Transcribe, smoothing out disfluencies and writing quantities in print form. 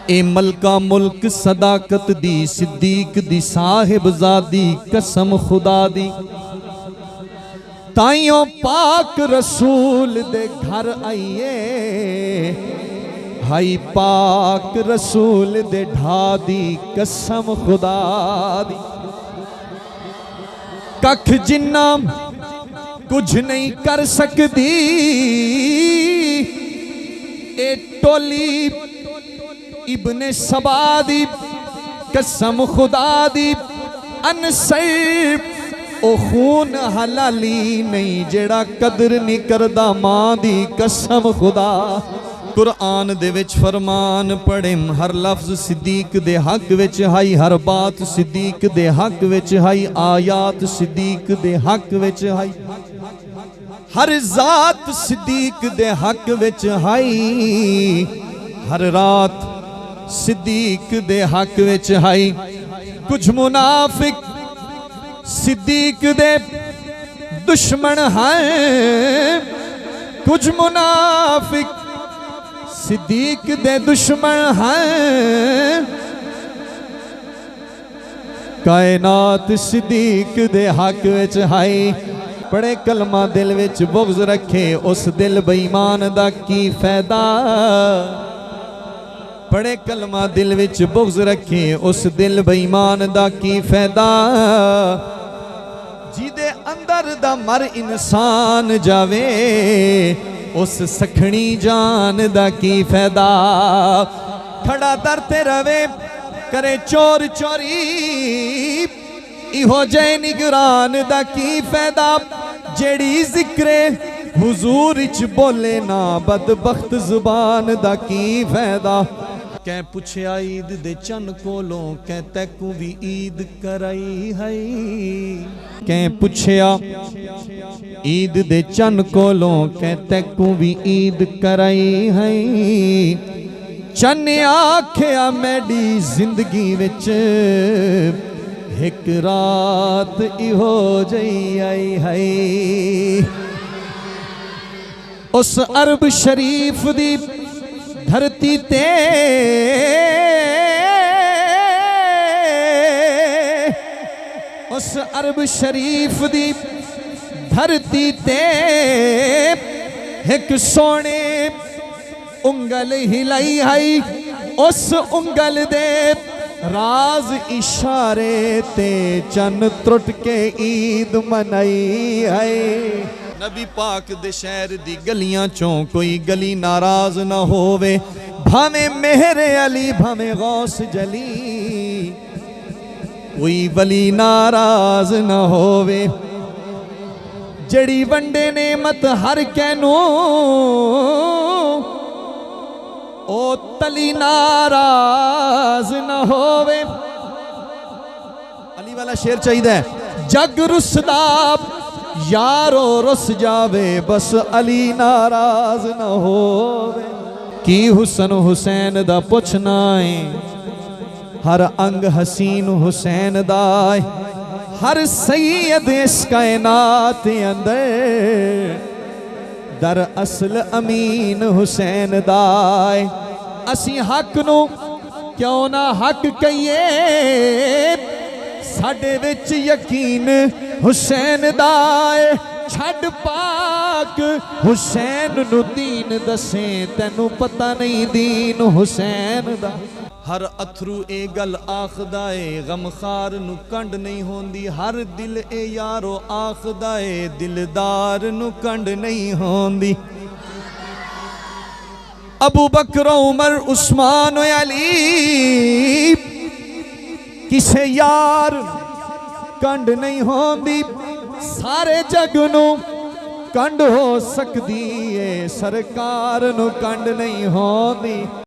ए मलका मुल्क सदाकत दी सिद्दीक दी साहिबजादी कसम खुदा दी। ताइयों पाक रसूल दे घर आइए, हाई पाक रसूल दे ढा दी कसम खुदा दी। कख जिन्ना कुछ नहीं कर सकती ए टोली इब्ने सबा दी कसम खुदा दी। अनसर ओ खून हलाली नहीं जेड़ा कदर नहीं करदा मां दी कसम खुदा। कुरान दे विच फरमान पढ़े हर लफ्ज सिद्दीक दे हक विच हाई, हर बात सिद्दीक दे हक विच हाई, आयात सिद्दीक दे हक विच हाई, हर जात सिद्दीक दे हक विच हाई, हर रात सिद्दीक दे हक विच हाई। कुछ मुनाफिक सिद्दीक दे दुश्मन हैं, कुछ मुनाफिक सिद्दीक दे दुश्मन हैं। कायनात सिद्दीक दे हक विच हाई। पढ़े कलमा दिल विच बुग़्ज़ रखे उस दिल बेईमान दा की फायदा। पढ़े कलमा दिल विच बुग़्ज़ रखे उस दिल बेईमान दा की फायदा। जिदे अंदर दा मर इंसान जावे उस सखनी जान दा की फायदा। खड़ा दरते रवे करे चोर चोरी इहो जै निगरान दा की फायदा। जेड़ी जिक्रे हुजूर इच बोले ना बदबख्त जुबान दा की फायदा। कै पुछया ईद दे चन कोलों कै तैकू भी ईद कराई है। कै पुछया ईद दे चन कोलों कै तैकू भी ईद कराई है। चन आख्या मैडी जिंदगी विच एक रात इहो जई आई है। उस अरब शरीफ दी धरती ते उस अरब शरीफ दी धरती ते एक सोने उंगल हिलाई है। उस उंगल दे राज इशारे ते चन त्रुट के ईद मनाई है। नबी पाक दे शहर दी गलियां चों कोई गली नाराज ना होवे, भावे मेहरे अली भावे गौस जली कोई वली नाराज ना होवे। जड़ी वंडे नेमत हर कैनू ओ तली नाराज ना होवे। अली वाला शेर चाहिए। जग रुसदा यारो रुस जावे बस अली नाराज ना होवे। की हुसन हुसैन दा पुछना है, हर अंग हसीन हुसैन दा है। हर सैयद इस कायनात अंदर दर असल अमीन हुसैन दा है। असी हक नू क्यों ना हक कहिए, साडे विच यकीन हुसैन दा है। छड़ पाक हुसैन नू दीन दसे तैनू पता नहीं दीन हुसैन दा। हर अथरू ए गल आखदा है गमखार नू कंड नहीं होंदी। हर दिल ए यारो आखदा है दिलदार नू कंड नहीं होंदी। अबू बकर उमर उस्मान अली किसे यार कंड नहीं होंदी। सारे जग नू कंड हो सकदी है सरकार नू कंड नहीं होंदी।